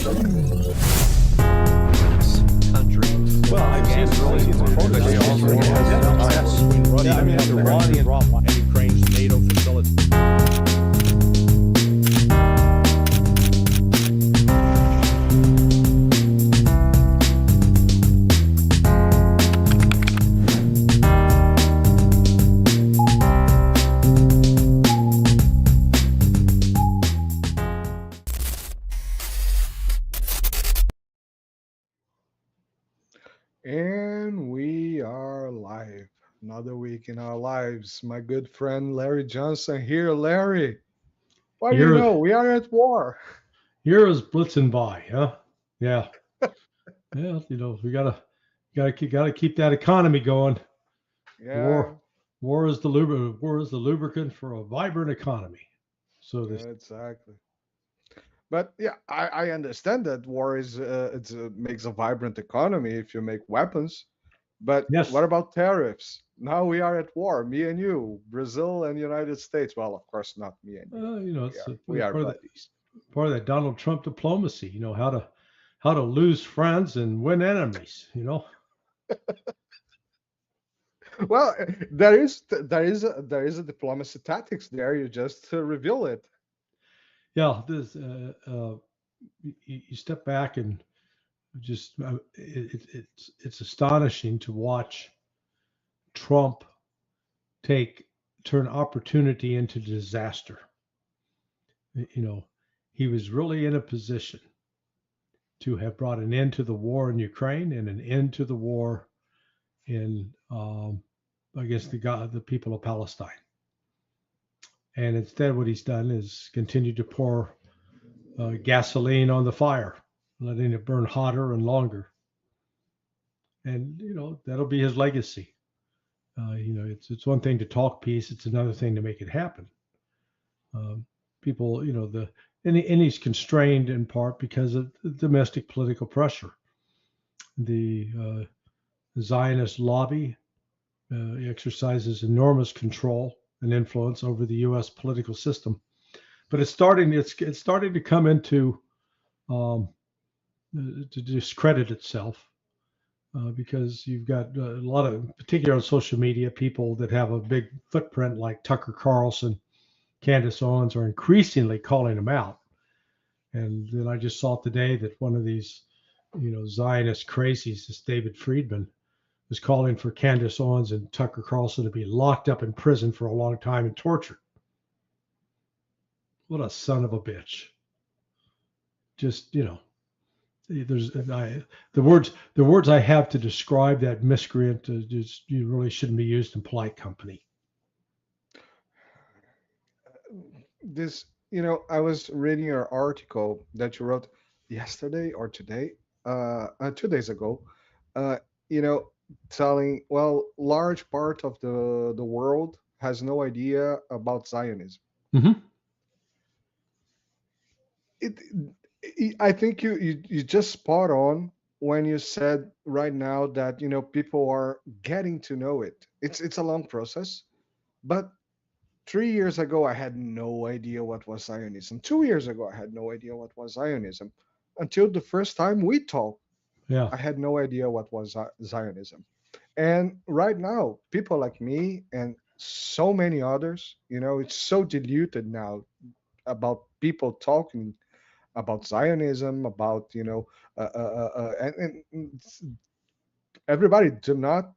Well, I can't really see the photo. They also has between Russia and Iran and Ukraine's NATO facility. And we are live. Another week in our lives. My good friend Larry Johnson here. Larry, what do you know? We are at war. Euro's blitzing by, huh? Yeah. Yeah, you know, we gotta keep that economy going. Yeah. War is the lubricant for a vibrant economy. So this exactly. But yeah, I understand that war is makes a vibrant economy if you make weapons. But Yes. What about tariffs? Now we are at war, me and you, Brazil and United States. Well, of course, not me and you. you know, it's We are part buddies. of that Donald Trump diplomacy. You know how to lose friends and win enemies. You know. Well, there is a diplomacy tactics there. You just reveal it. Yeah, this you step back and just it's astonishing to watch Trump turn opportunity into disaster. You know, he was really in a position to have brought an end to the war in Ukraine and an end to the war in against the people of Palestine. And instead, what he's done is continued to pour gasoline on the fire, letting it burn hotter and longer. And you know that'll be his legacy. You know, it's one thing to talk peace; it's another thing to make it happen. People, you know, and he's constrained in part because of domestic political pressure. The Zionist lobby exercises enormous control and influence over the U.S. political system, but it's starting to come into to discredit itself because you've got a lot of, particularly on social media, people that have a big footprint like Tucker Carlson, Candace Owens are increasingly calling him out. And then I just saw today that one of these, you know, Zionist crazies, this David Friedman, was calling for Candace Owens and Tucker Carlson to be locked up in prison for a long time and tortured. What a son of a bitch. Just, you know, the words I have to describe that miscreant you really shouldn't be used in polite company. This, you know, I was reading your article that you wrote yesterday or today, 2 days ago. You know, telling, well, large part of the world has no idea about Zionism. Mm-hmm. I think you just spot on when you said right now that, you know, people are getting to know it. It's a long process, but 3 years ago I had no idea what was Zionism. 2 years ago I had no idea what was Zionism until the first time we talked. Yeah, I had no idea what was Zionism. And right now, people like me and so many others, you know, it's so diluted now about people talking about Zionism, about, you know, and everybody do not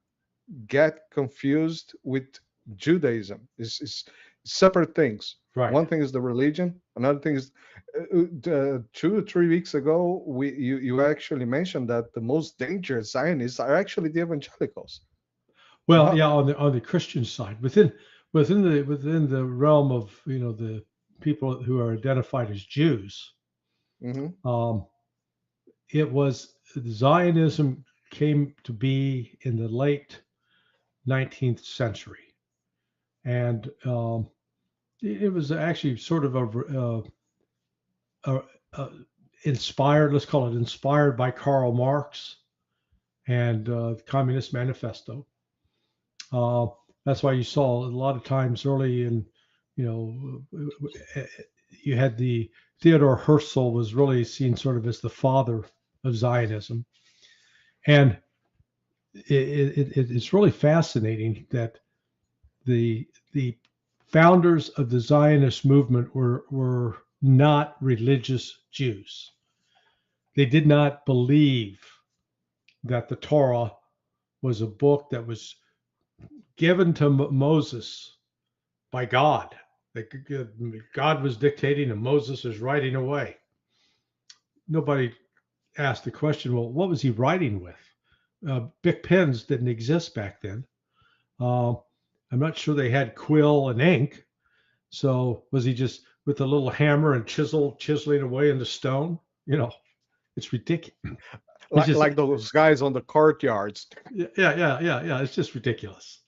get confused with Judaism. It's separate things. right. One thing is the religion. Another thing is 2 or 3 weeks ago, you actually mentioned that the most dangerous Zionists are actually the evangelicals. Well, yeah, on the Christian side, within the realm of, you know, the people who are identified as Jews, Mm-hmm. it was Zionism came to be in the late 19th century, and it was actually sort of inspired, let's call it inspired by Karl Marx and the Communist Manifesto. That's why you saw a lot of times early in you had the Theodore Herzl was really seen sort of as the father of Zionism. And it's really fascinating that the founders of the Zionist movement were not religious Jews. They did not believe that the Torah was a book that was given to Moses by God. That God was dictating and Moses was writing away. Nobody asked the question, well, what was he writing with? Bic pens didn't exist back then. I'm not sure they had quill and ink. So was he just with a little hammer and chiseling away in the stone? It's ridiculous. Like those guys on the courtyards. Yeah. It's just ridiculous.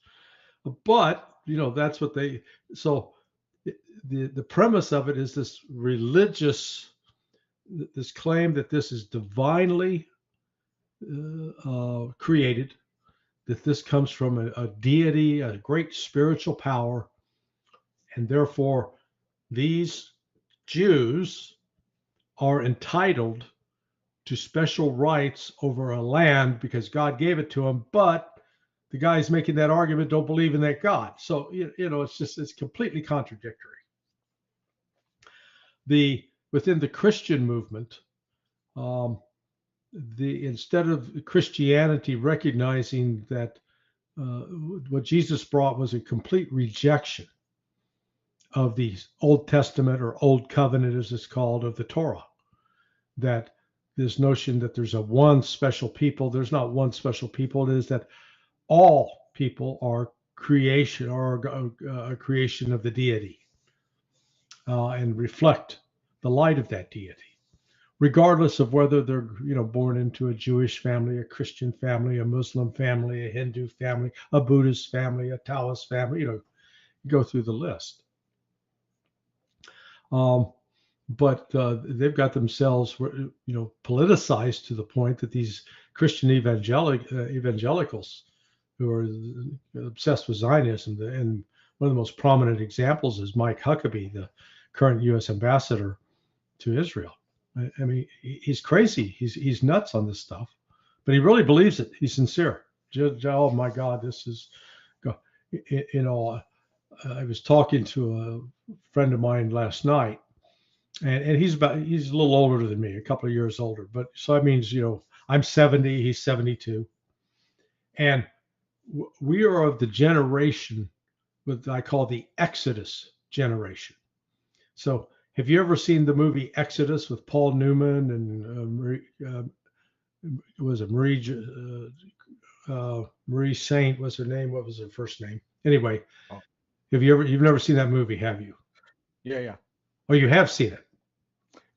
But, that's what so the premise of it is this religious, this claim that this is divinely created, that this comes from a deity, a great spiritual power, and therefore these Jews are entitled to special rights over a land because God gave it to them, but the guys making that argument don't believe in that God. So, it's completely contradictory. Within the Christian movement, instead of Christianity recognizing that what Jesus brought was a complete rejection of the Old Testament or Old Covenant, as it's called, of the Torah, that this notion that there's one special people, there's not one special people. It is that all people are creation or a creation of the deity and reflect the light of that deity, regardless of whether they're born into a Jewish family, a Christian family, a Muslim family, a Hindu family, a Buddhist family, a Taoist family. You go through the list. But they've got themselves, politicized to the point that these Christian evangelicals who are obsessed with Zionism, and one of the most prominent examples is Mike Huckabee, the current U.S. ambassador to Israel. I mean, he's crazy. He's nuts on this stuff, but he really believes it. He's sincere. Oh my God, this is, I was talking to a friend of mine last night, and he's a little older than me, a couple of years older. But so that means, I'm 70, he's 72. And we are of the generation what I call the Exodus generation. So have you ever seen the movie Exodus with Paul Newman and Marie Saint? What's her name? What was her first name? Anyway, you've never seen that movie, have you? Yeah. Oh, you have seen it?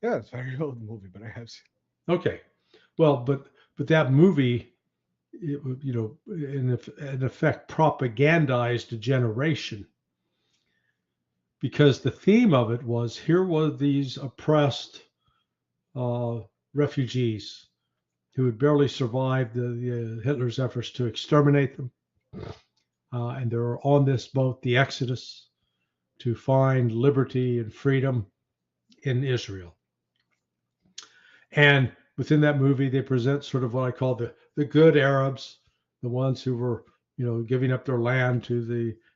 Yeah, it's a very old movie, but I have seen it. Okay. Well, but that movie, in effect propagandized a generation, because the theme of it was, here were these oppressed refugees who had barely survived the Hitler's efforts to exterminate them. And they were on this boat, the Exodus, to find liberty and freedom in Israel. And within that movie, they present sort of what I call the good Arabs, the ones who were, giving up their land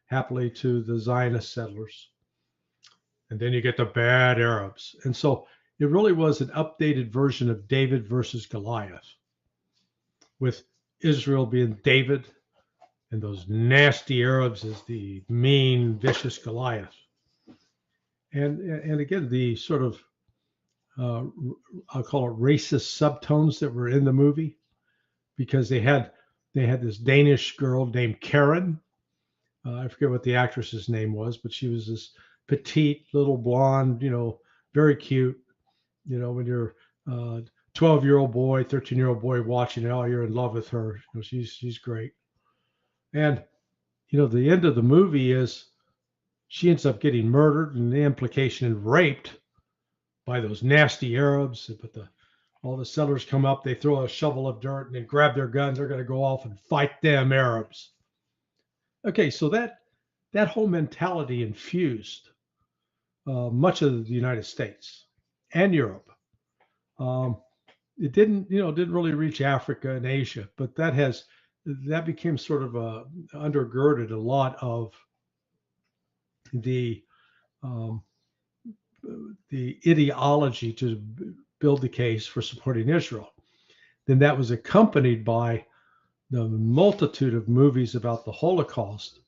happily to the Zionist settlers. And then you get the bad Arabs. And so it really was an updated version of David versus Goliath, with Israel being David and those nasty Arabs as the mean, vicious Goliath. And again, the sort of, I'll call it racist subtones that were in the movie, because they had this Danish girl named Karen. I forget what the actress's name was, but she was this petite little blonde, very cute. When you're 12-year-old boy, 13-year-old boy watching it, you're in love with her. She's great. And the end of the movie is she ends up getting murdered, and the implication is raped by those nasty Arabs. But all the settlers come up, they throw a shovel of dirt and then grab their guns. They're going to go off and fight them Arabs. Okay, so that whole mentality infused much of the United States and Europe. It didn't really reach Africa and Asia, but that became sort of undergirded a lot of the ideology to build the case for supporting Israel. Then that was accompanied by the multitude of movies about the Holocaust,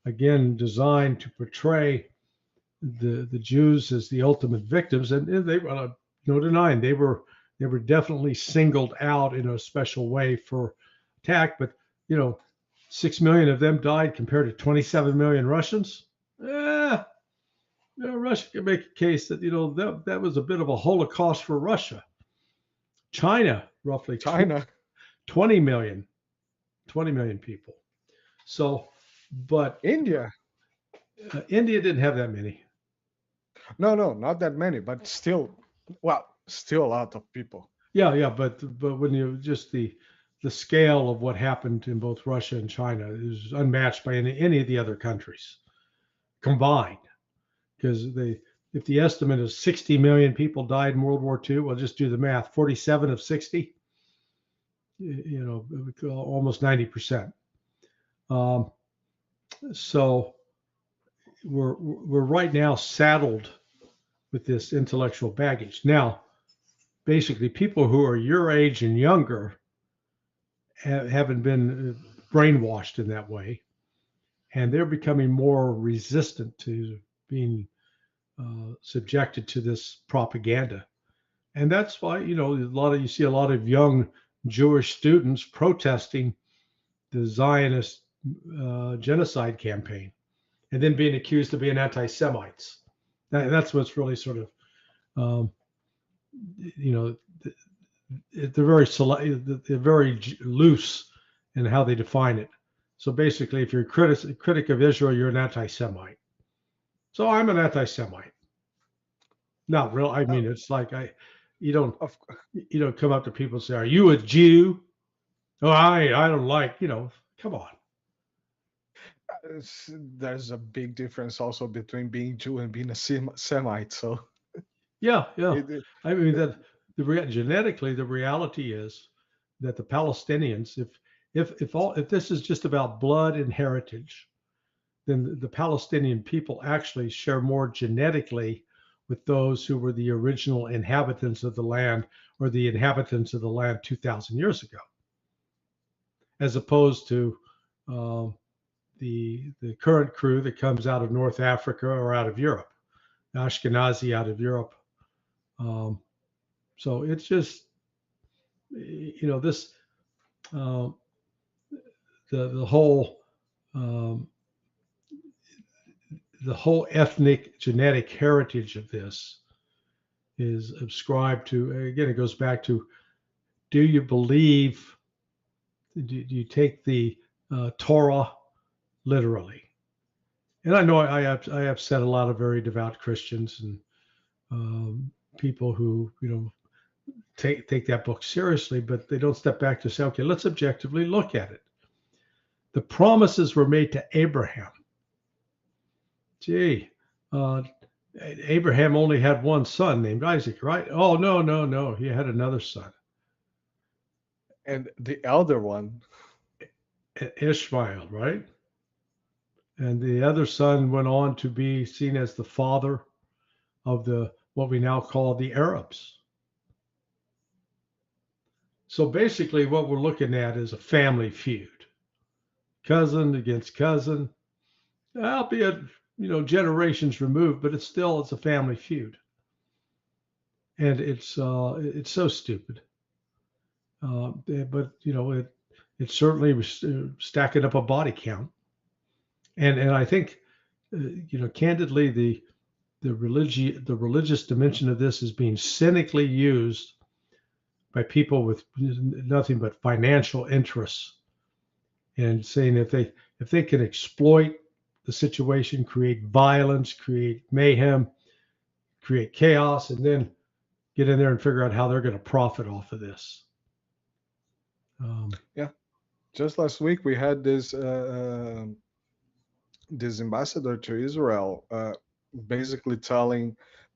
again designed to portray the Jews as the ultimate victims, and they were no denying they were definitely singled out in a special way for attack. But 6 million of them died compared to 27 million Russians. Russia can make a case that that was a bit of a Holocaust for Russia. China, roughly 20 million people. So, but India didn't have that many. No, not that many, but still a lot of people. Yeah, but when you just the scale of what happened in both Russia and China is unmatched by any of the other countries combined. Because if the estimate is 60 million people died in World War II, we'll just do the math. 47 of 60, almost 90%. So we're right now saddled with this intellectual baggage. Now, basically, people who are your age and younger haven't been brainwashed in that way, and they're becoming more resistant to being subjected to this propaganda. And that's why you see a lot of young Jewish students protesting the Zionist genocide campaign, and then being accused of being anti-Semites. That's what's really sort of, they're very loose in how they define it. So basically, if you're a critic of Israel, you're an anti-Semite. So I'm an anti-Semite. Not real. I mean, it's like you don't come up to people and say, "Are you a Jew?" Oh, I don't like. Come on. There's a big difference also between being Jew and being a Semite. So yeah. I mean that genetically, the reality is that the Palestinians, if this is just about blood and heritage, then the Palestinian people actually share more genetically with those who were the original inhabitants of the land, or the inhabitants of the land 2,000 years ago, as opposed to the current crew that comes out of North Africa or out of Europe, Ashkenazi out of Europe. So it's just, this, the whole ethnic genetic heritage of this is ascribed to, again, it goes back to, do you believe, do you take the Torah literally? And I know I upset a lot of very devout Christians and people who take that book seriously, but they don't step back to say, okay, let's objectively look at it. The promises were made to Abraham. Abraham only had one son named Isaac, right? Oh, no, he had another son, and the elder one, Ishmael, right? And the other son went on to be seen as the father of what we now call the Arabs. So basically what we're looking at is a family feud, cousin against cousin, albeit generations removed, but it's a family feud, and it's so stupid. But it certainly was stacking up a body count. And I think, candidly, the religious dimension of this is being cynically used by people with nothing but financial interests, and saying if they can exploit the situation, create violence, create mayhem, create chaos, and then get in there and figure out how they're going to profit off of this. Just last week we had this ambassador to Israel basically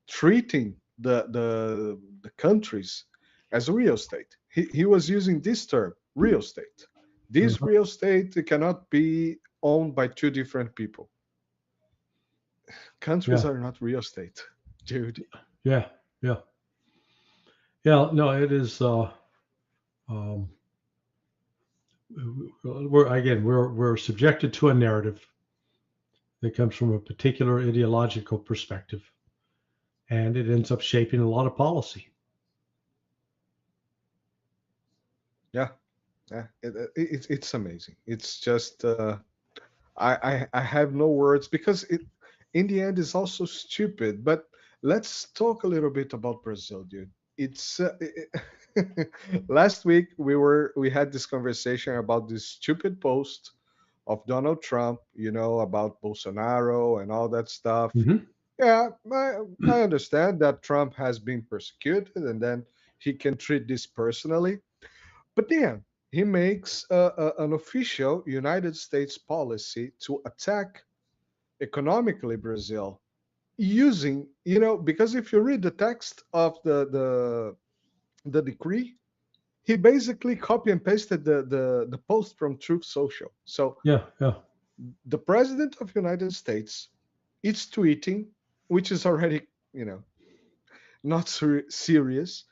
treating the countries as real estate. He was using this term, real estate. This Mhm. real estate cannot be owned by two different people. Countries Yeah, are not real estate, dude. yeah, yeah, yeah. No, it is. Um, we're subjected to a narrative that comes from a particular ideological perspective, and it ends up shaping a lot of policy. Yeah, yeah. It's amazing. It's just I have no words because it in the end is also stupid. But let's talk a little bit about Brazil, dude. It's last week we had this conversation about this stupid post of Donald Trump, about Bolsonaro and all that stuff. Mm-hmm. Yeah, I understand that Trump has been persecuted and then he can treat this personally. But then he makes an official United States policy to attack economically Brazil using, because if you read the text of the decree, he basically copy and pasted the post from Truth Social. So Yeah, yeah, the president of United States is tweeting, which is already, not serious.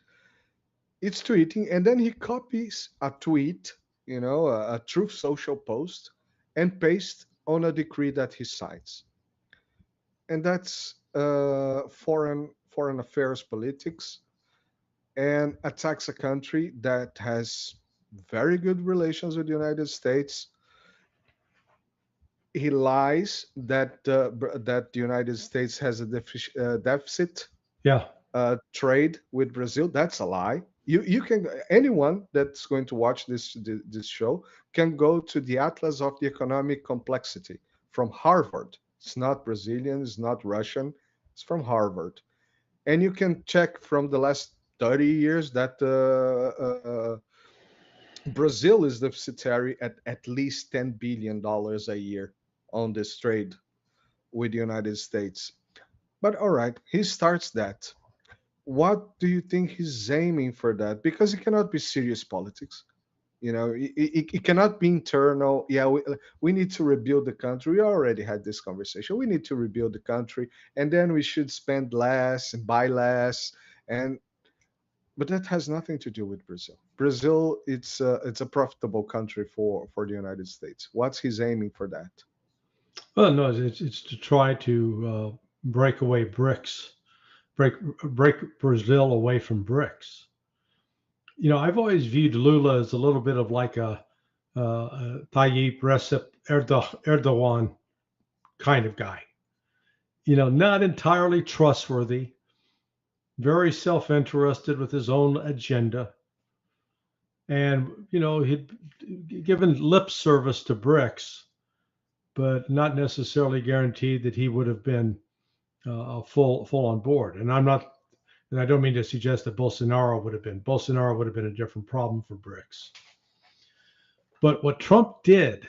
It's tweeting, and then he copies a tweet, a Truth Social post, and pastes on a decree that he cites, and that's foreign affairs politics, and attacks a country that has very good relations with the United States. He lies that the United States has a deficit yeah. trade with Brazil. That's a lie. You can anyone that's going to watch this show can go to the Atlas of the Economic Complexity from Harvard. It's not Brazilian, it's not Russian, it's from Harvard, and you can check from the last 30 years that Brazil is deficitary at least $10 billion a year on this trade with the United States. But all right, he starts that. What do you think he's aiming for that? Because it cannot be serious politics. It cannot be internal. Yeah, we need to rebuild the country. We already had this conversation. We need to rebuild the country, and then we should spend less and buy less. And but that has nothing to do with Brazil. Brazil, it's a profitable country for the United States. What's he's aiming for that? Well, no, it's to try to break away BRICS, break Brazil away from BRICS. I've always viewed Lula as a little bit of like a Tayyip Recep Erdogan kind of guy. Not entirely trustworthy, very self-interested with his own agenda. And, he'd given lip service to BRICS, but not necessarily guaranteed that he would have been full on board. And I don't mean to suggest that Bolsonaro would have been. Bolsonaro would have been a different problem for BRICS. But what Trump did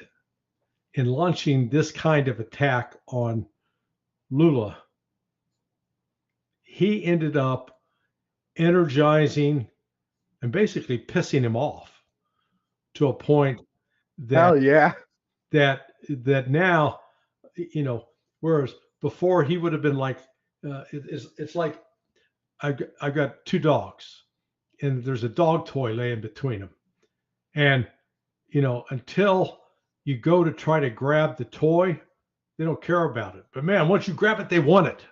in launching this kind of attack on Lula, he ended up energizing and basically pissing him off to a point Hell that yeah. that now, whereas before he would have been like, it's like I've got two dogs and there's a dog toy laying between them. And, until you go to try to grab the toy, they don't care about it. But man, once you grab it, they want it.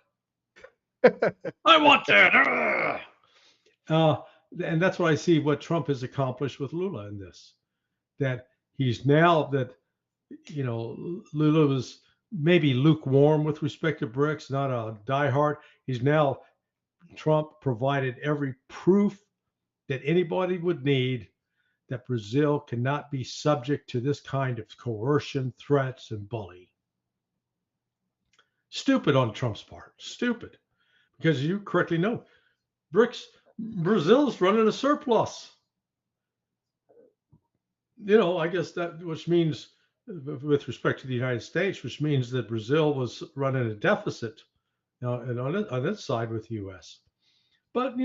I want that. And that's what I see what Trump has accomplished with Lula in this, that he's now that, Lula was maybe lukewarm with respect to BRICS, not a diehard. He's now, Trump provided every proof that anybody would need that Brazil cannot be subject to this kind of coercion, threats, and bullying. Stupid on Trump's part. Stupid. Because you correctly know, Brazil's running a surplus. I guess that, which means, with respect to the United States, which means that Brazil was running a deficit and on its side with the U.S. But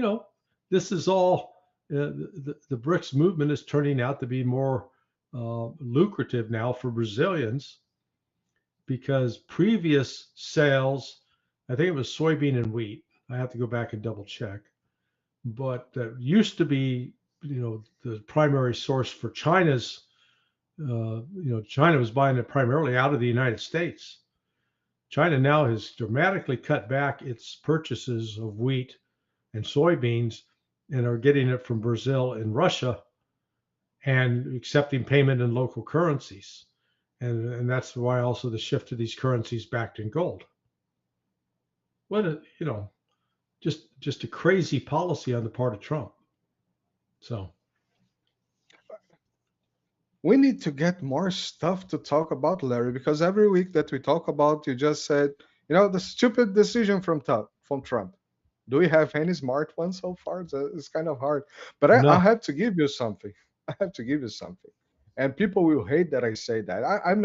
this is all the BRICS movement is turning out to be more lucrative now for Brazilians, because previous sales, I think it was soybean and wheat. I have to go back and double check, but that used to be the primary source for China's. China was buying it primarily out of the United States. China now has dramatically cut back its purchases of wheat and soybeans and are getting it from Brazil and Russia and accepting payment in local currencies. And that's why also the shift to these currencies backed in gold. What just a crazy policy on the part of Trump. So we need to get more stuff to talk about, Larry, because every week that we talk about, you just said, the stupid decision from Trump. Do we have any smart ones so far? It's kind of hard. But I have to give you something. I have to give you something. And people will hate that I say that. I'm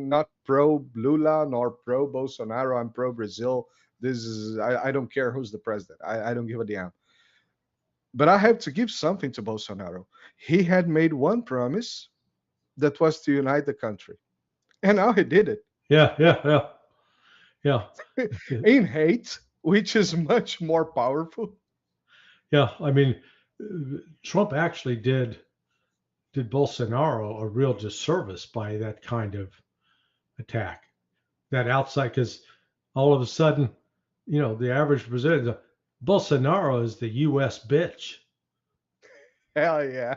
not pro Lula nor pro Bolsonaro. I'm pro Brazil. I don't care who's the president. I don't give a damn. But I have to give something to Bolsonaro. He had made one promise that was to unite the country. And now he did it. Yeah. In hate, which is much more powerful. Yeah, I mean, Trump actually did Bolsonaro a real disservice by that kind of attack. That outside, because all of a sudden, the average Brazilian, Bolsonaro is the U.S. bitch. Hell yeah.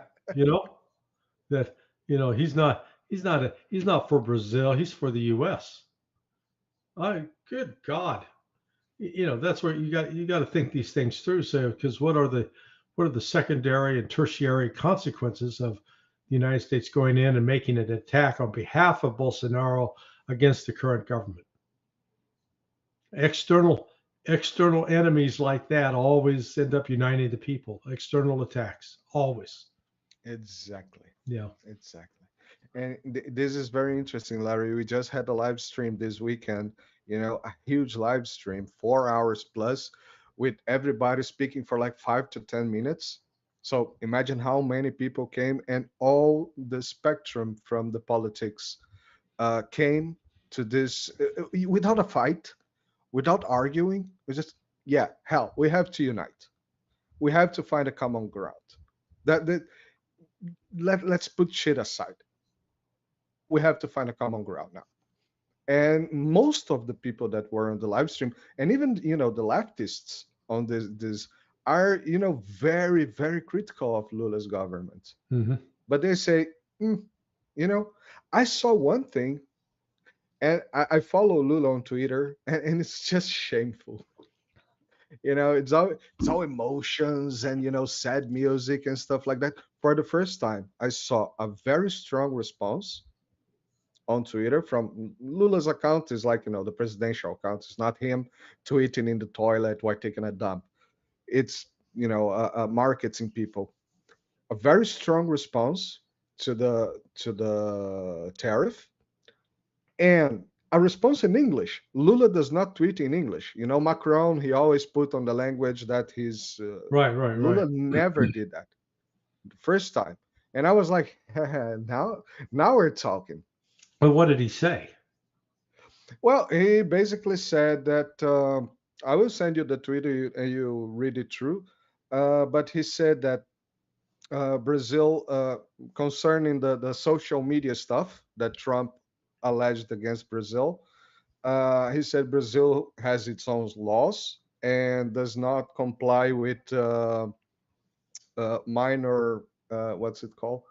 That he's not for Brazil. He's for the U.S. Good God. That's where you got to think these things through. So, because what are the secondary and tertiary consequences of the United States going in and making an attack on behalf of Bolsonaro against the current government? External enemies like that always end up uniting the people. External attacks, always. Exactly. Yeah. Exactly. And this is very interesting, Larry. We just had a live stream this weekend, a huge live stream, 4 hours plus, with everybody speaking for like 5 to 10 minutes. So imagine how many people came, and all the spectrum from the politics came to this without a fight, without arguing. We just, we have to unite. We have to find a common ground. Let's put shit aside. We have to find a common ground now. And most of the people that were on the live stream, and even the leftists on this are very, very critical of Lula's government. Mm-hmm. But they say, I saw one thing, and I follow Lula on Twitter, and it's just shameful. It's all emotions and sad music and stuff like that. For the first time, I saw a very strong response on Twitter from Lula's account. Is like the presidential account. It's not him tweeting in the toilet while taking a dump. It's marketing people. A very strong response to the tariff, and a response in English. Lula does not tweet in English. Macron, he always put on the language that he's right. Lula never did that. The first time, and I was like, now we're talking. But what did he say? Well, he basically said that I will send you the tweet and you read it through. But he said that Brazil, concerning the social media stuff that Trump alleged against Brazil, he said Brazil has its own laws and does not comply with minor, what's it called?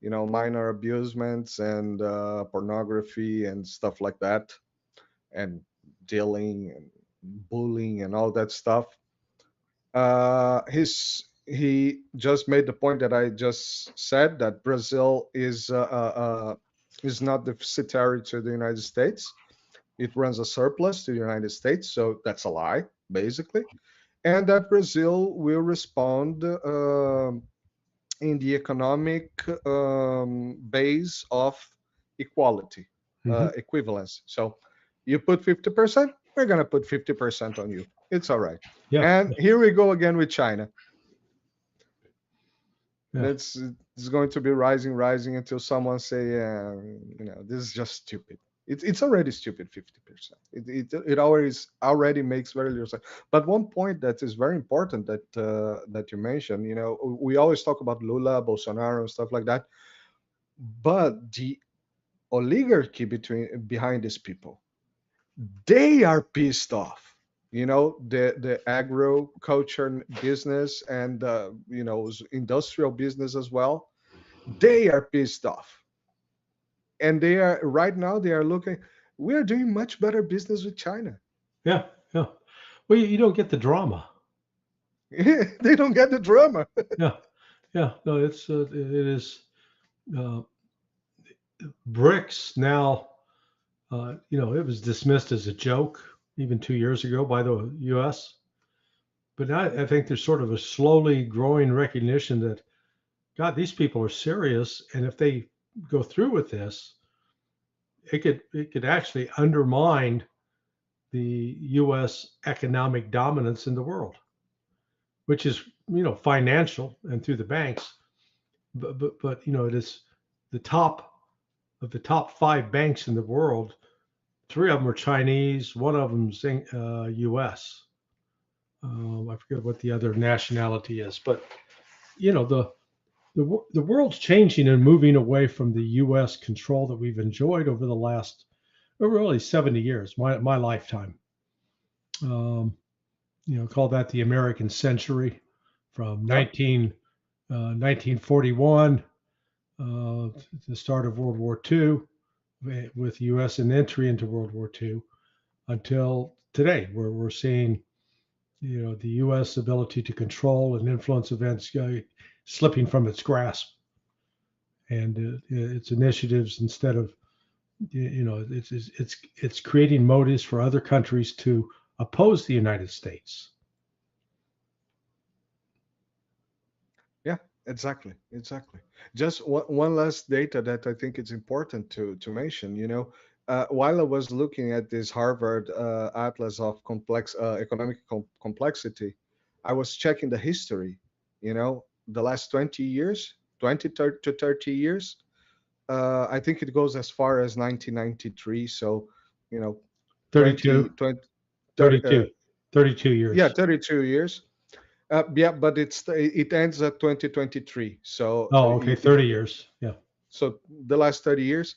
Minor abusements and pornography and stuff like that, and dealing and bullying and all that stuff. He just made the point that I just said, that Brazil is not deficitary to the United States. It runs a surplus to the United States, so that's a lie, basically, and that Brazil will respond in the economic base of equality, equivalence. So you put 50%, we're going to put 50% on you. It's all right. Yeah. And here we go again with China. Yeah. It's going to be rising until someone say, this is just stupid. It's already stupid, 50%. It already makes very little sense. But one point that is very important that you mentioned, we always talk about Lula, Bolsonaro, and stuff like that. But the oligarchy behind these people, they are pissed off. The agriculture business and industrial business as well. They are pissed off, and they are right now. They are looking. We are doing much better business with China. Yeah. Well, you don't get the drama. They don't get the drama. Yeah. No, it is. BRICS now. It was dismissed as a joke even 2 years ago by the U.S. But now I think there's sort of a slowly growing recognition that, God, these people are serious, and if they go through with this, it could actually undermine the U.S. economic dominance in the world, which is financial and through the banks, but it is the top of the top 5 banks in the world. 3 of them are Chinese, one of them's U.S. I forget what the other nationality is, but the world's changing and moving away from the U.S. control that we've enjoyed over the last really 70 years, my lifetime. Call that the American century, from 1941 the start of World War II, with U.S. an entry into World War II, until today, where we're seeing, the U.S. ability to control and influence events slipping from its grasp, and its initiatives, instead of, it's creating motives for other countries to oppose the United States. Yeah, exactly. Just one last data that I think it's important to mention. While I was looking at this Harvard Atlas of economic complexity, I was checking the history. The last 20 years, 20 to 30 years. I think it goes as far as 1993. So, 32 years. Yeah, 32 years. But it ends at 2023. So. Oh, okay, 30 years. Yeah. So the last 30 years,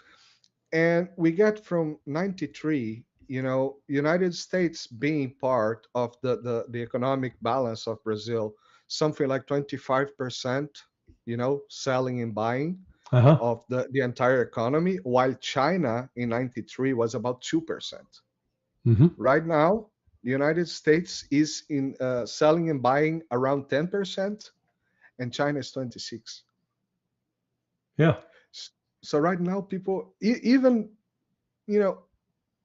and we get from 93. United States being part of the economic balance of Brazil, something like 25%. Selling and buying. Uh-huh. Of the entire economy, while China in 93 was about 2%. Mm-hmm. Right now, the United States is in selling and buying around 10%, and China is 26%. Yeah. So right now, people, even,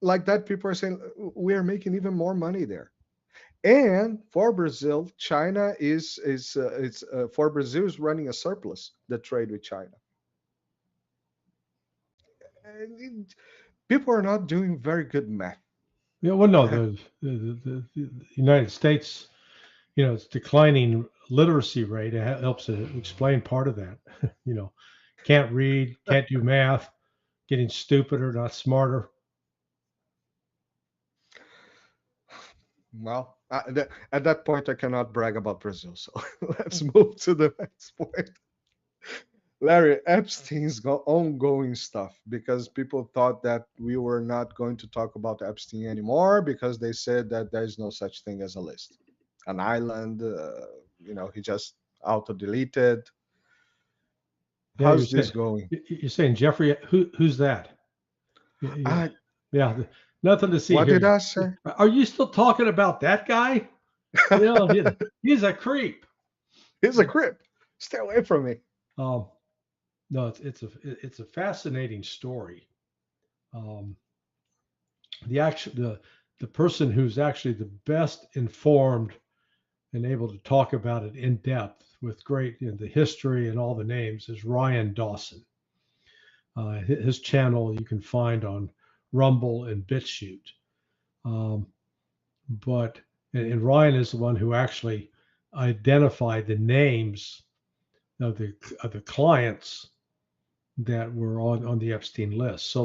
like that, people are saying we are making even more money there. And for Brazil, China is running a surplus, the trade with China. And people are not doing very good math. Yeah, well, no, the United States, its declining literacy rate helps to explain part of that. Can't read, can't do math, getting stupider, not smarter. Well, at that point, I cannot brag about Brazil. So let's move to the next point. Larry, Epstein's ongoing stuff, because people thought that we were not going to talk about Epstein anymore, because they said that there is no such thing as a list, an island. He just auto-deleted. Yeah, How's this going? You're saying Jeffrey? Who's that? Yeah, nothing to see what here. Did I say? Are you still talking about that guy? He's a creep. He's a creep. Stay away from me. No, it's a fascinating story. The person who's actually the best informed and able to talk about it in depth with great, the history and all the names, is Ryan Dawson. His channel you can find on Rumble and BitChute. but and Ryan is the one who actually identified the names of the clients that were on the Epstein list. So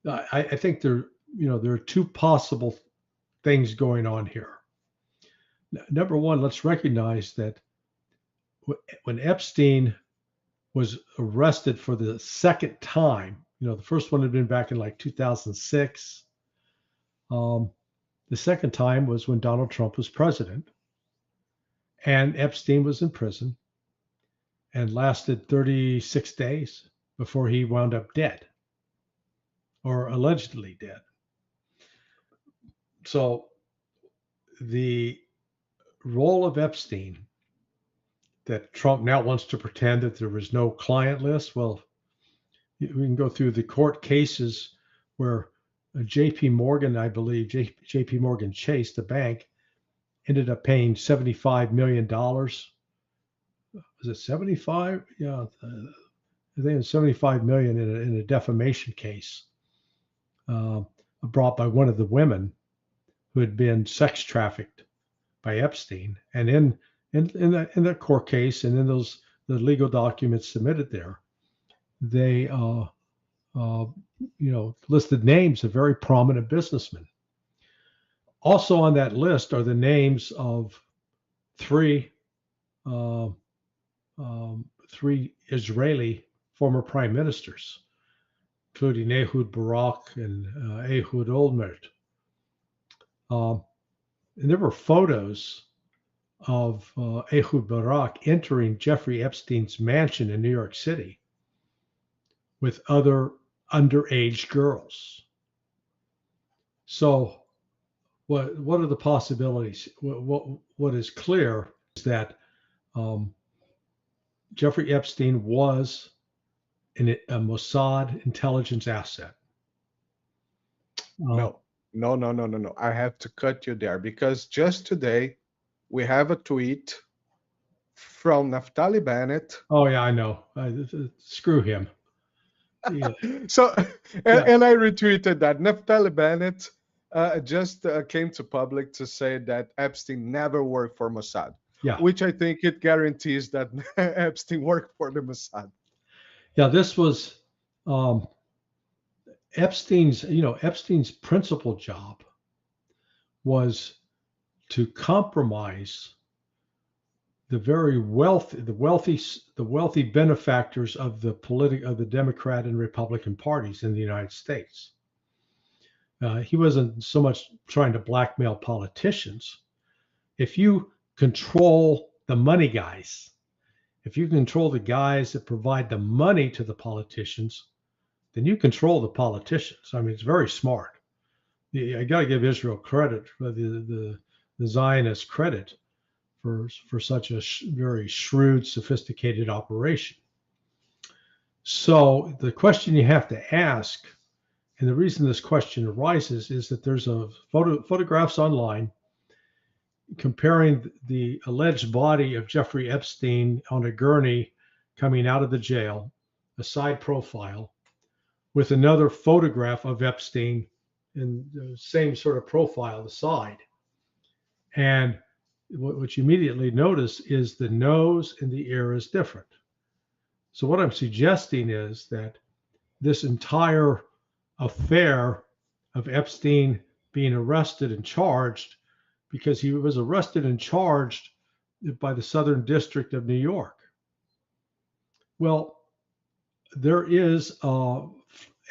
I think there are two possible things going on here. Number one, let's recognize that when Epstein was arrested for the second time, the first one had been back in like 2006. The second time was when Donald Trump was president, and Epstein was in prison and lasted 36 days before he wound up dead, or allegedly dead. So the role of Epstein that Trump now wants to pretend that there was no client list. Well, we can go through the court cases where JP Morgan, I believe, JP Morgan Chase, the bank, ended up paying $75 million. Was it 75? Yeah, I think it was $75 million in a defamation case brought by one of the women who had been sex trafficked by Epstein. And in that court case and in the legal documents submitted there, they listed names of very prominent businessmen. Also on that list are the names of three Israeli former prime ministers, including Ehud Barak and Ehud Olmert. And there were photos of Ehud Barak entering Jeffrey Epstein's mansion in New York City with other underage girls. So what are the possibilities? What is clear is that Jeffrey Epstein was a Mossad intelligence asset. No. I have to cut you there, because just today we have a tweet from Naftali Bennett. Oh yeah, I know. Screw him. Yeah. So, and I retweeted that. Naftali Bennett just came to public to say that Epstein never worked for Mossad. Yeah. Which I think it guarantees that Epstein worked for the Mossad. Yeah, this was Epstein's principal job was to compromise the wealthy benefactors of the Democrat and Republican parties in the United States. He wasn't so much trying to blackmail politicians. If you control the money guys, if you control the guys that provide the money to the politicians, then you control the politicians. I mean, it's very smart. I got to give Israel credit for the Zionist credit for such a very shrewd, sophisticated operation. So the question you have to ask, and the reason this question arises, is that there's photographs online comparing the alleged body of Jeffrey Epstein on a gurney coming out of the jail, a side profile, with another photograph of Epstein in the same sort of profile, the side. And what you immediately notice is the nose and the ear is different. So what I'm suggesting is that this entire affair of Epstein being arrested and charged, because he was arrested and charged by the Southern District of New York. Well, there is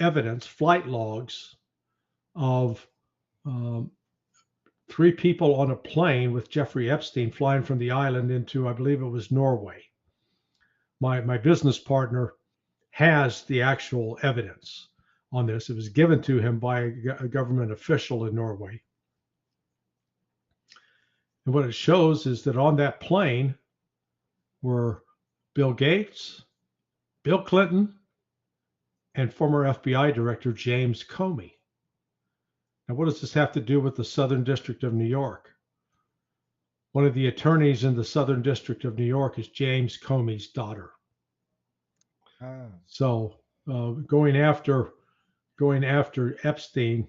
evidence, flight logs of 3 people on a plane with Jeffrey Epstein flying from the island into, I believe it was Norway. My business partner has the actual evidence on this. It was given to him by a government official in Norway. And what it shows is that on that plane were Bill Gates, Bill Clinton, and former FBI Director James Comey. Now, what does this have to do with the Southern District of New York? One of the attorneys in the Southern District of New York is James Comey's daughter. So going after Epstein,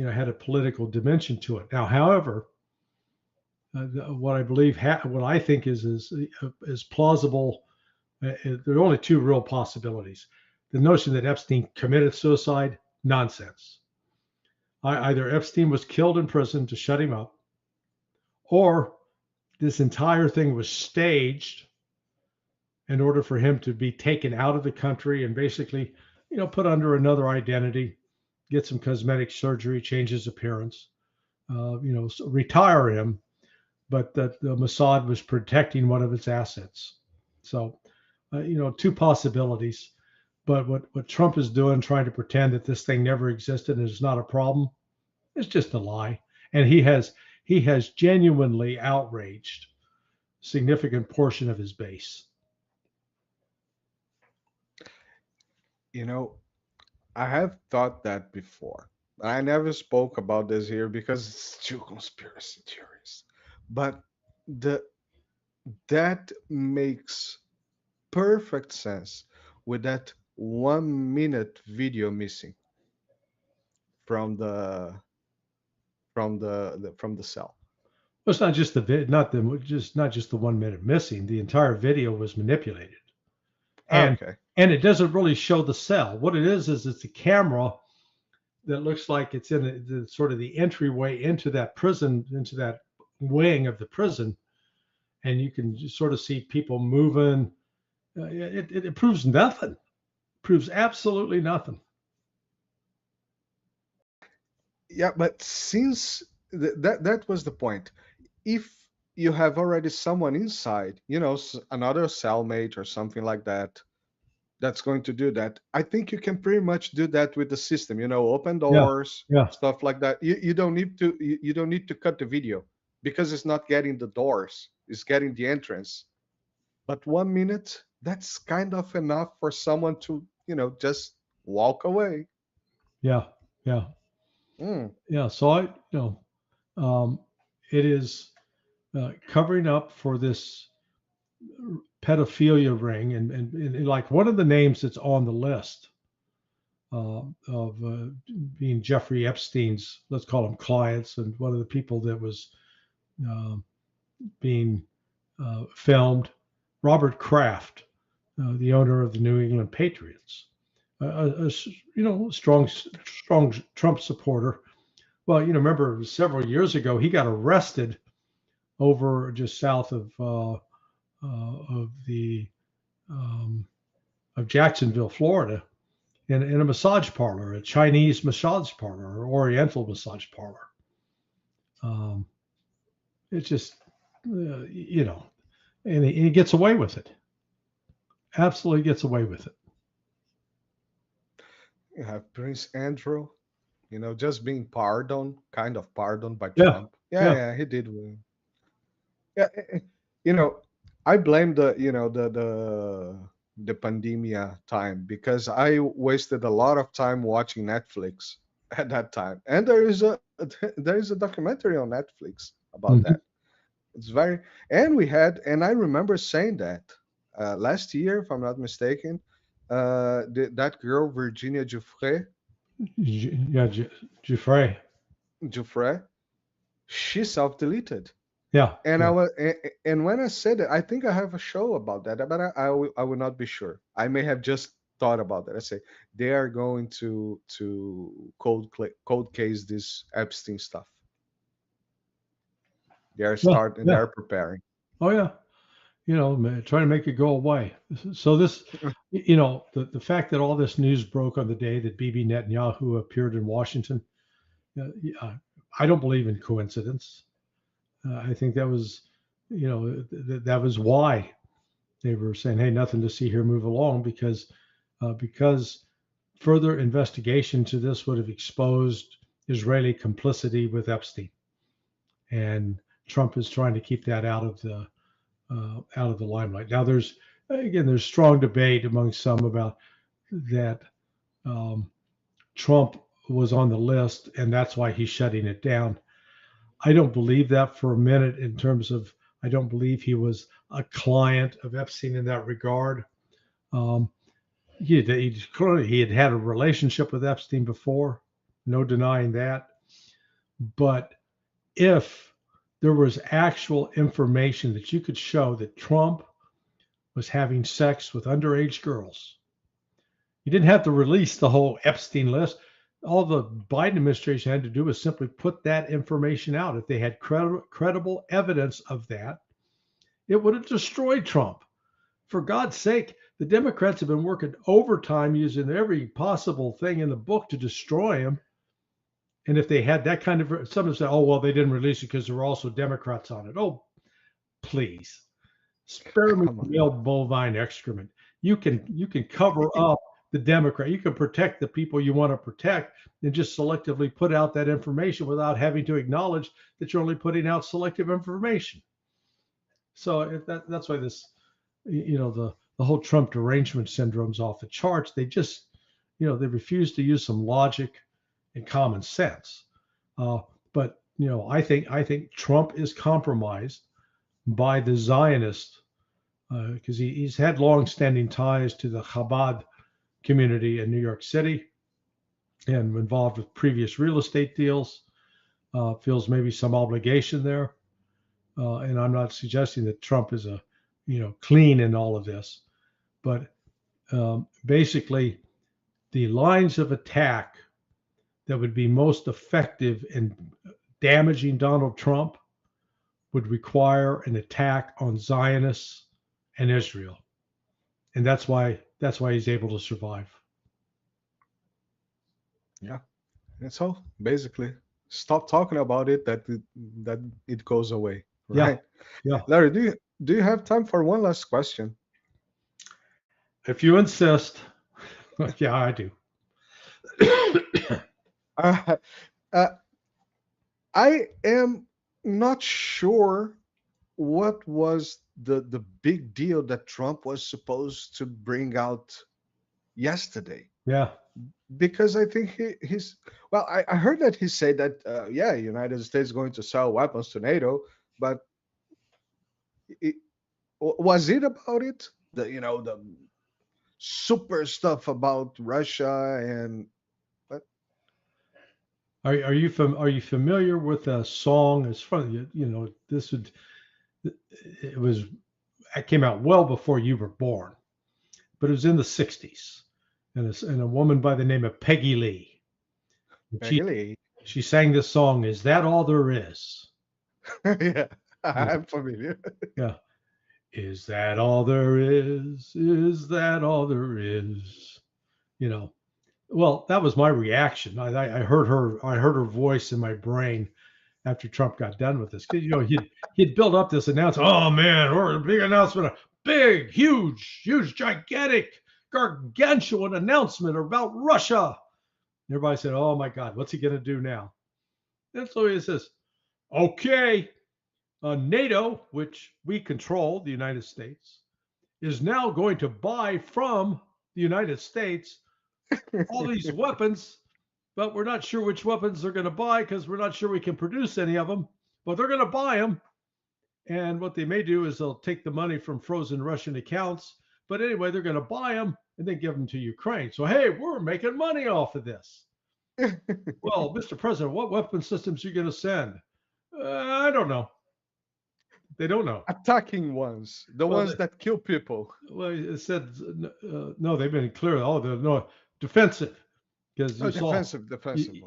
had a political dimension to it. Now, however, what I think is plausible. There are only two real possibilities. The notion that Epstein committed suicide, nonsense. Either Epstein was killed in prison to shut him up, or this entire thing was staged in order for him to be taken out of the country and basically, put under another identity, get some cosmetic surgery, change his appearance, retire him, but that the Mossad was protecting one of its assets. So, two possibilities. But what Trump is doing, trying to pretend that this thing never existed and is not a problem, is just a lie. And he has genuinely outraged a significant portion of his base. I have thought that before. I never spoke about this here because it's too conspiracy theories. But that makes perfect sense with that 1 minute video missing from the cell. Well, it's not just not just the 1 minute missing. The entire video was manipulated. And, okay. And it doesn't really show the cell. What it is it's a camera that looks like it's in the sort of the entryway into that prison, into that wing of the prison. And you can just sort of see people moving. It proves nothing. Proves absolutely nothing. Yeah, but since that was the point. If you have already someone inside, another cellmate or something like that, that's going to do that, I think you can pretty much do that with the system. Open doors, stuff like that. You don't need to cut the video because it's not getting the doors; it's getting the entrance. But 1 minute, that's kind of enough for someone to, just walk away. Yeah. Yeah. So it is covering up for this pedophilia ring, and like one of the names that's on the list of being Jeffrey Epstein's, let's call them clients, and one of the people that was being filmed, Robert Kraft, the owner of the New England Patriots, a strong Trump supporter. Well, remember several years ago he got arrested over just south of Jacksonville, Florida, in a massage parlor, a Chinese massage parlor or Oriental massage parlor. It's just, and he gets away with it. Absolutely gets away with it. You have Prince Andrew, just being kind of pardoned by Trump. Yeah, he did. Yeah, I blame the pandemia time because I wasted a lot of time watching Netflix at that time, and there is a documentary on Netflix about that. It's and I remember saying that last year, if I'm not mistaken, that girl Virginia Giuffre, Giuffre, she self-deleted. Yeah. And when I said it, I think I have a show about that, but I will not be sure. I may have just thought about that. I say they are going to cold case this Epstein stuff. They are starting. They are preparing. Oh yeah, trying to make it go away. So this, the fact that all this news broke on the day that Bibi Netanyahu appeared in Washington, I don't believe in coincidence. I think that was, that was why they were saying, "Hey, nothing to see here, move along," because further investigation to this would have exposed Israeli complicity with Epstein, and Trump is trying to keep that out of the limelight. Now, there's strong debate among some about that. Trump was on the list, and that's why he's shutting it down. I don't believe that for a minute. In terms of, I don't believe he was a client of Epstein in that regard. He had had a relationship with Epstein before, no denying that. But if there was actual information that you could show that Trump was having sex with underage girls, you didn't have to release the whole Epstein list. All the Biden administration had to do was simply put that information out. If they had credible evidence of that, it would have destroyed Trump. For God's sake, the Democrats have been working overtime using every possible thing in the book to destroy him. And if they had that kind of, someone said, oh, well, they didn't release it because there were also Democrats on it. Oh, please. Spare me male bovine excrement. You can cover up the Democrat. You can protect the people you want to protect and just selectively put out that information without having to acknowledge that you're only putting out selective information. So that's why this, the whole Trump derangement syndrome's off the charts. They just, they refuse to use some logic and common sense. But I think Trump is compromised by the Zionists because he's had long-standing ties to the Chabad community in New York City and involved with previous real estate deals. Feels maybe some obligation there. And I'm not suggesting that Trump is clean in all of this, but basically the lines of attack that would be most effective in damaging Donald Trump would require an attack on Zionists and Israel. And that's why he's able to survive. Yeah. And so basically stop talking about it, that it goes away. Right. Yeah. Larry, do you have time for one last question? If you insist. Yeah, I do. I am not sure what was the big deal that Trump was supposed to bring out yesterday. Yeah. Because I think I heard that he said that, United States is going to sell weapons to NATO, but was it about it? The super stuff about Russia and what? Are you familiar with a song? It's funny, it came out well before you were born, but it was in the 60s. And a woman by the name of Peggy Lee. She sang this song, Is That All There Is? Yeah, I'm familiar. Yeah. Is that all there is? Is that all there is? Well, that was my reaction. I heard her voice in my brain after Trump got done with this. Because he'd built up this announcement. Oh man, or a big announcement, a big, huge, gigantic, gargantuan announcement about Russia. Everybody said, oh my God, what's he going to do now? And so he says, okay, NATO, which we control, the United States, is now going to buy from the United States all these weapons, but we're not sure which weapons they're going to buy because we're not sure we can produce any of them, but they're going to buy them. And what they may do is they'll take the money from frozen Russian accounts. But anyway, they're going to buy them and then give them to Ukraine. So, hey, we're making money off of this. Well, Mr. President, what weapon systems are you going to send? I don't know. They don't know. Attacking ones, ones that kill people. Well, it said, no, they've been clear. Oh, they're no defensive. Because defensive.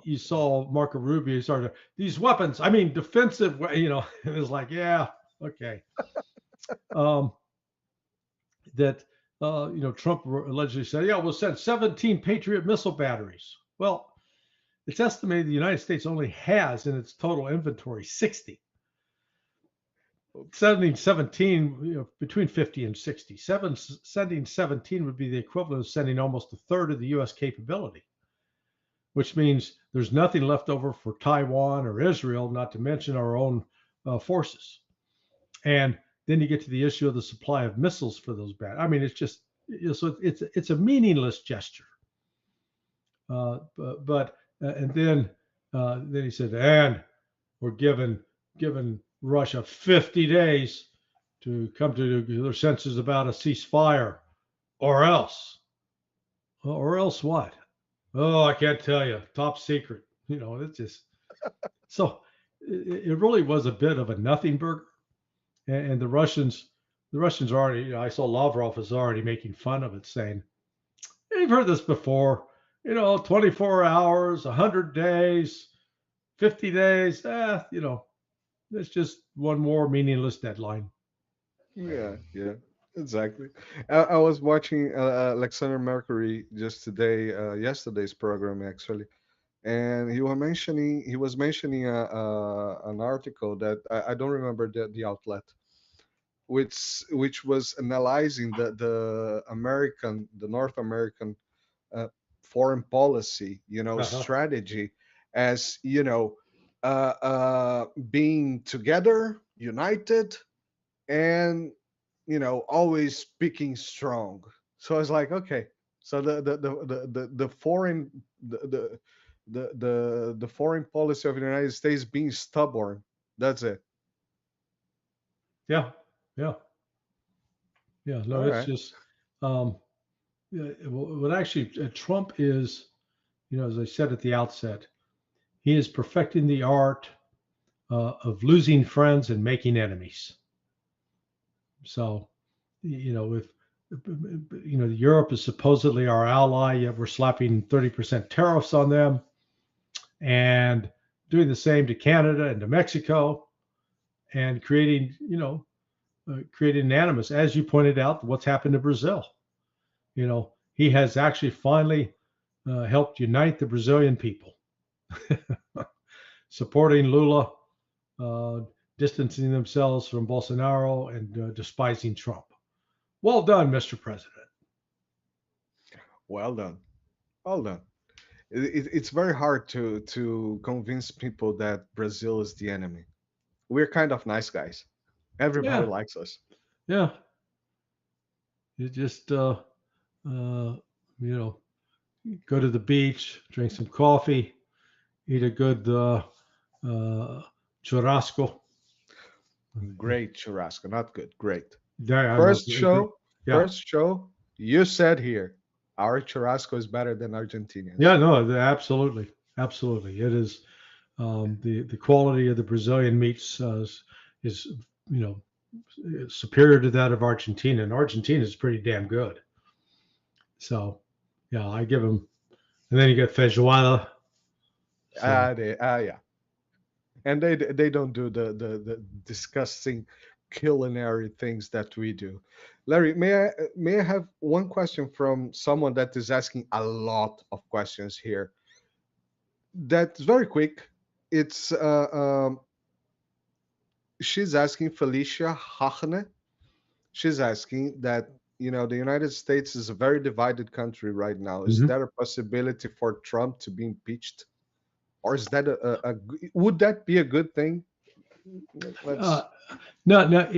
You saw Marco Rubio started these weapons. I mean, defensive. It was like, yeah, okay. Trump allegedly said, yeah, we'll send 17 Patriot missile batteries. Well, it's estimated the United States only has in its total inventory 60. Sending 17, between 50 and 60. Sending 17 would be the equivalent of sending almost a third of the U.S. capability, which means there's nothing left over for Taiwan or Israel, not to mention our own forces. And then you get to the issue of the supply of missiles for those bad. I mean, it's just, so it's a meaningless gesture. And then he said, and we're giving Russia 50 days to come to their senses about a ceasefire, or else what? Oh, I can't tell you. Top secret. It's just So it really was a bit of a nothing burger. And the Russians already, I saw Lavrov is already making fun of it, saying, "You've heard this before, 24 hours, 100 days, 50 days, it's just one more meaningless deadline." Yeah, yeah, exactly. I was watching Alexander Mercury just today, yesterday's program actually, and he was mentioning an article that I don't remember the outlet, which was analyzing the North American uh, foreign policy, Uh-huh. strategy as being together, united, and always speaking strong. So it's like, okay, so the foreign the foreign policy of the United States being stubborn. That's it. Yeah, yeah, yeah. No, All it's right. just, um, yeah, what actually Trump is, as I said at the outset, he is perfecting the art of losing friends and making enemies. So, if Europe is supposedly our ally, yet we're slapping 30% tariffs on them, and doing the same to Canada and to Mexico, and creating an animus, as you pointed out, what's happened to Brazil. He has actually finally helped unite the Brazilian people, supporting Lula, distancing themselves from Bolsonaro, and despising Trump. Well done, Mr. President. Well done. Well done. It's very hard to convince people that Brazil is the enemy. We're kind of nice guys. Everybody Yeah, likes us. yeah. You just, you know, go to the beach, drink some coffee, eat a good churrasco. Great churrasco, not good. Great. Yeah, I know. First show, Yeah, first show. You said here, our churrasco is better than Argentinians. yeah, no, absolutely, absolutely. It is the quality of the Brazilian meats is superior to that of Argentina, and Argentina is pretty damn good. So, yeah, I give them. And then you get feijoada. So, Yeah. And they don't do the disgusting culinary things that we do. Larry, may I have one question from someone that is asking a lot of questions here? That's very quick. It's she's asking Felicia Hachne. She's asking that the United States is a very divided country right now. Is mhm. there a possibility for Trump to be impeached, or is that would that be a good thing? Let's. No.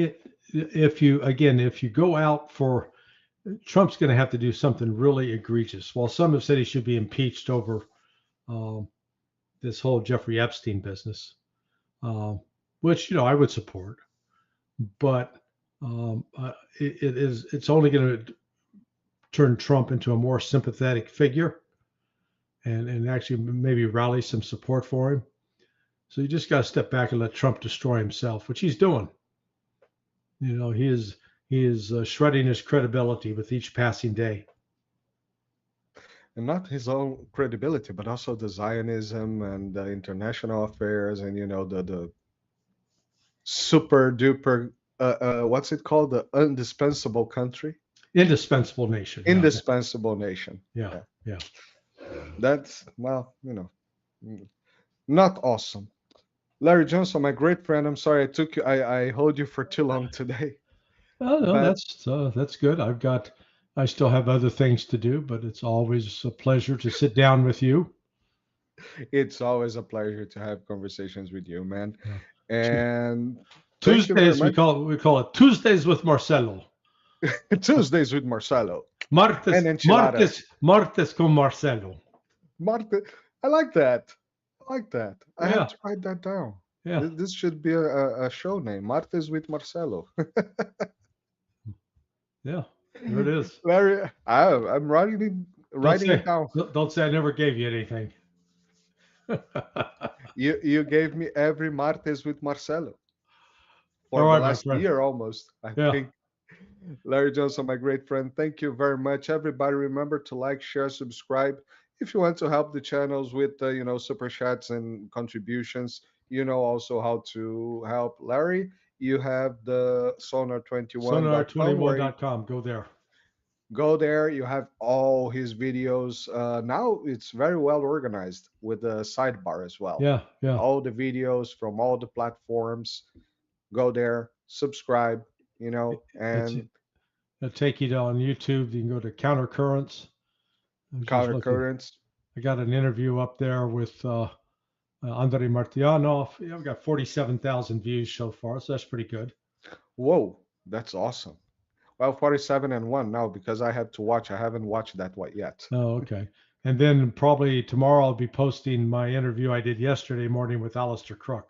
If you go out for Trump's going to have to do something really egregious. While some have said he should be impeached over this whole Jeffrey Epstein business, which I would support, but it's only going to turn Trump into a more sympathetic figure, and actually maybe rally some support for him. So you just got to step back and let Trump destroy himself, which he's doing. He is shredding his credibility with each passing day. And not his own credibility, but also the Zionism and the international affairs, and the super duper what's it called, the indispensable country, Indispensable nation. Yeah. indispensable nation. Yeah. That's not awesome. Larry Johnson, my great friend. I'm sorry I hold you for too long today. Oh, no, But that's good. I still have other things to do, but it's always a pleasure to sit down with you. it's always a pleasure to have conversations with you, man. Yeah. And thank you very Tuesdays, we much. call it Tuesdays with Marcelo. Tuesdays with Marcelo and Martes enchiladas. con Marcelo. Marte, I like that. I Yeah. have to write that down. Yeah. This should be a show name. Martes with Marcelo. Yeah. There it is. Larry, I'm writing it down. Don't say I never gave you anything. You gave me every martes with Marcelo for All the right, my last friend. year almost. I Yeah. think. Larry Johnson, my great friend, thank you very much. Everybody, remember to like, share, subscribe. If you want to help the channels with, super chats and contributions, you know also how to help Larry. You have the sonar21.com where you Sonar21.com. Go there. go there. You have all his videos. Now it's very well organized with the sidebar as well. Yeah, yeah. All the videos from all the platforms. Go there, subscribe, and It'll take you on YouTube. You can go to Counter Currents. Counter Currents. I got an interview up there with Andrei Martyanov. Yeah, I've got 47,000 views so far, so that's pretty good. Whoa, that's awesome. Well, 47 and 1 now because I have to watch. I haven't watched that one yet. Oh, okay. And then probably tomorrow I'll be posting my interview I did yesterday morning with Alistair Crook.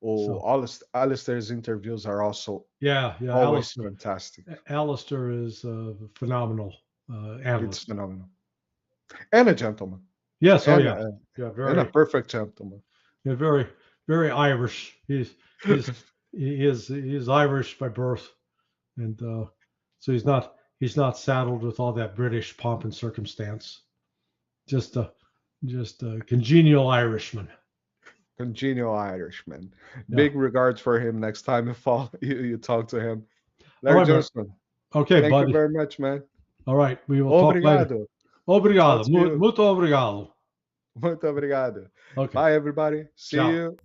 Oh, Alistair's interviews are also yeah, always fantastic. Alistair is a phenomenal analyst. It's phenomenal. And a gentleman. Yes, and yeah, and a perfect gentleman. Yeah, very, very Irish. He is Irish by birth, and so he's not saddled with all that British pomp and circumstance. Just a congenial Irishman. Congenial Irishman. Yeah. Big regards for him next time you talk to him. Larry Johnson. Okay, thank buddy. you very much, man. All right, we will talk later. Obrigado. Muito obrigado. Muito obrigado. Okay. Bye, everybody. See Ciao. you.